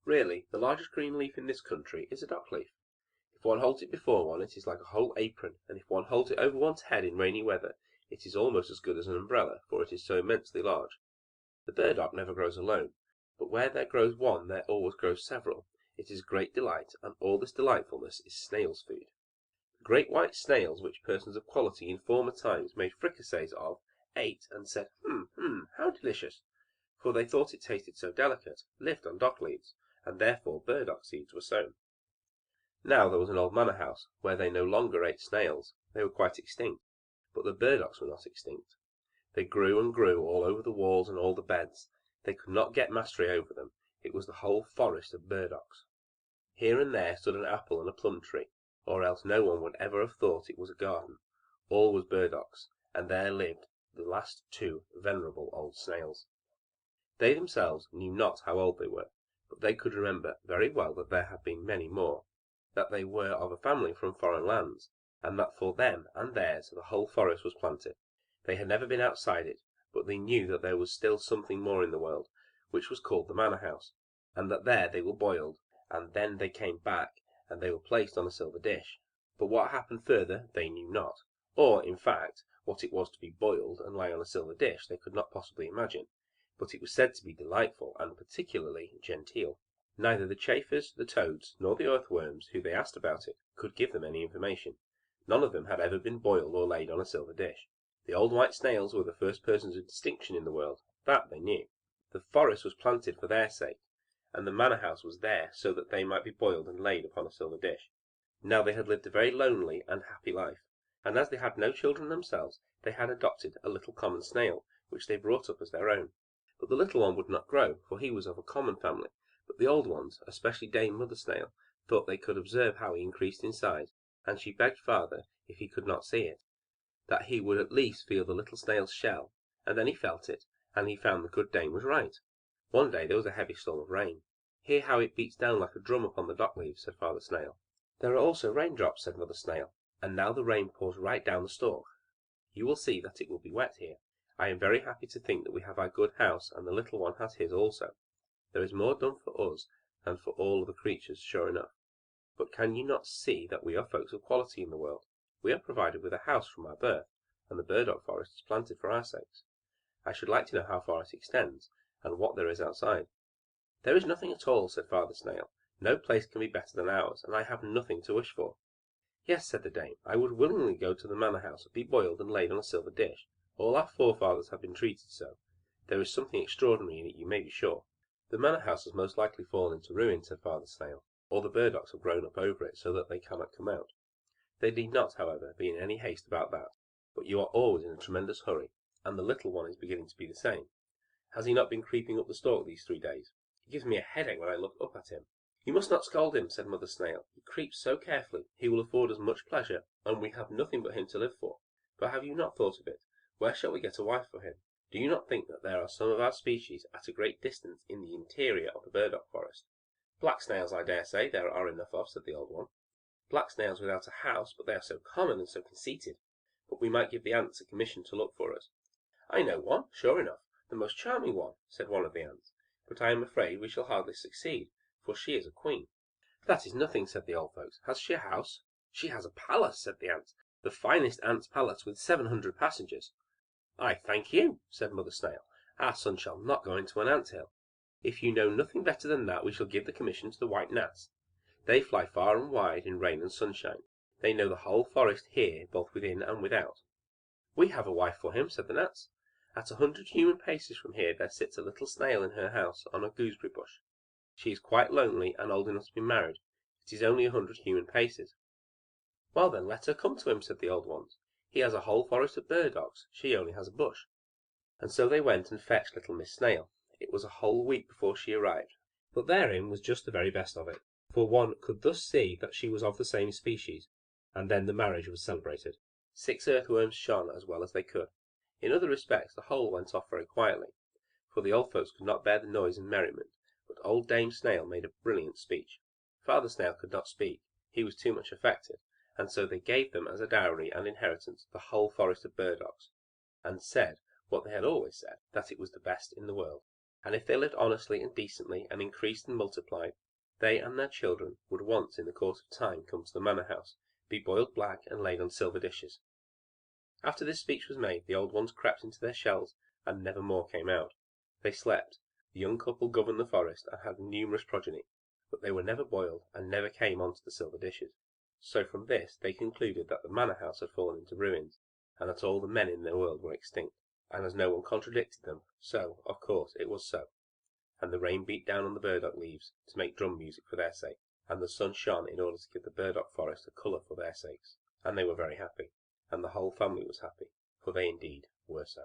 Really, the largest green leaf in this country is a dock leaf. If one holds it before one, it is like a whole apron, and if one holds it over one's head in rainy weather, it is almost as good as an umbrella, for it is so immensely large. The burdock never grows alone, but where there grows one there always grows several. It is a great delight, and all this delightfulness is snails' food. The great white snails which persons of quality in former times made fricassees of, ate, and said, how delicious! For they thought it tasted so delicate, lived on dock leaves, and therefore burdock seeds were sown. Now there was an old manor house, where they no longer ate snails; they were quite extinct, but the burdocks were not extinct. They grew and grew all over the walls and all the beds. They could not get mastery over them. It was the whole forest of burdocks. Here and there stood an apple and a plum tree, or else no one would ever have thought it was a garden. All was burdocks, and there lived the last two venerable old snails. They themselves knew not how old they were, but they could remember very well that there had been many more, that they were of a family from foreign lands, and that for them and theirs the whole forest was planted. They had never been outside it, but they knew that there was still something more in the world, which was called the manor house, and that there they were boiled, and then they came back, and they were placed on a silver dish. But what happened further they knew not, or, in fact, what it was to be boiled and lie on a silver dish they could not possibly imagine. But it was said to be delightful, and particularly genteel. Neither the chafers, the toads, nor the earthworms, who they asked about it, could give them any information. None of them had ever been boiled or laid on a silver dish. The old white snails were the first persons of distinction in the world, that they knew. The forest was planted for their sake, and the manor house was there so that they might be boiled and laid upon a silver dish. Now they had lived a very lonely and happy life, and as they had no children themselves, they had adopted a little common snail, which they brought up as their own. But the little one would not grow, for he was of a common family. But the old ones, especially Dame Mother Snail, thought they could observe how he increased in size, and she begged father, if he could not see it, that he would at least feel the little snail's shell, and then he felt it, and he found the good dame was right. One day there was a heavy storm of rain. "Hear how it beats down like a drum upon the dock leaves," said Father Snail. "There are also raindrops," said Mother Snail, "and now the rain pours right down the stalk. You will see that it will be wet here. I am very happy to think that we have our good house, and the little one has his also. There is more done for us than for all other creatures, sure enough. But can you not see that we are folks of quality in the world? We are provided with a house from our birth, and the burdock forest is planted for our sakes. I should like to know how far it extends, and what there is outside." "There is nothing at all," said Father Snail. "No place can be better than ours, and I have nothing to wish for." "Yes," said the dame, "I would willingly go to the manor house, be boiled and laid on a silver dish. All our forefathers have been treated so. There is something extraordinary in it, you may be sure." "The manor house has most likely fallen into ruin," said Father Snail, "or the burdocks have grown up over it, so that they cannot come out. They need not, however, be in any haste about that. But you are always in a tremendous hurry, and the little one is beginning to be the same. Has he not been creeping up the stalk these 3 days? It gives me a headache when I look up at him." "You must not scold him," said Mother Snail. "He creeps so carefully. He will afford us much pleasure, and we have nothing but him to live for. But have you not thought of it? Where shall we get a wife for him? Do you not think that there are some of our species at a great distance in the interior of the burdock forest?" "Black snails, I dare say, there are enough of," said the old one. "Black snails without a house, but they are so common and so conceited. But we might give the ants a commission to look for us." "I know one, sure enough, the most charming one," said one of the ants. "But I am afraid we shall hardly succeed, for she is a queen." "That is nothing," said the old folks. "Has she a house?" "She has a palace," said the ants. "The finest ants' palace, with 700 passengers." "I thank you," said Mother Snail. "Our son shall not go into an ant hill. If you know nothing better than that, we shall give the commission to the white gnats. They fly far and wide in rain and sunshine. They know the whole forest here, both within and without." "We have a wife for him," said the gnats. "At 100 human paces from here there sits a little snail in her house on a gooseberry bush. She is quite lonely, and old enough to be married. It is only 100 human paces." "Well then, let her come to him," said the old ones. "He has a whole forest of burdocks, she only has a bush." And so they went and fetched little Miss Snail. It was a whole week before she arrived, but therein was just the very best of it, for one could thus see that she was of the same species, and then the marriage was celebrated. 6 earthworms shone as well as they could. In other respects the whole went off very quietly, for the old folks could not bear the noise and merriment, but old Dame Snail made a brilliant speech. Father Snail could not speak, he was too much affected, and so they gave them as a dowry and inheritance the whole forest of burdocks, and said what they had always said, that it was the best in the world. And if they lived honestly and decently, and increased and multiplied, they and their children would once in the course of time come to the manor house, be boiled black, and laid on silver dishes. After this speech was made, the old ones crept into their shells, and never more came out. They slept, the young couple governed the forest, and had numerous progeny, but they were never boiled, and never came on to the silver dishes. So from this they concluded that the manor house had fallen into ruins, and that all the men in the world were extinct. And as no one contradicted them, so, of course, it was so. And the rain beat down on the burdock leaves to make drum music for their sake, and the sun shone in order to give the burdock forest a colour for their sakes. And they were very happy, and the whole family was happy, for they indeed were so.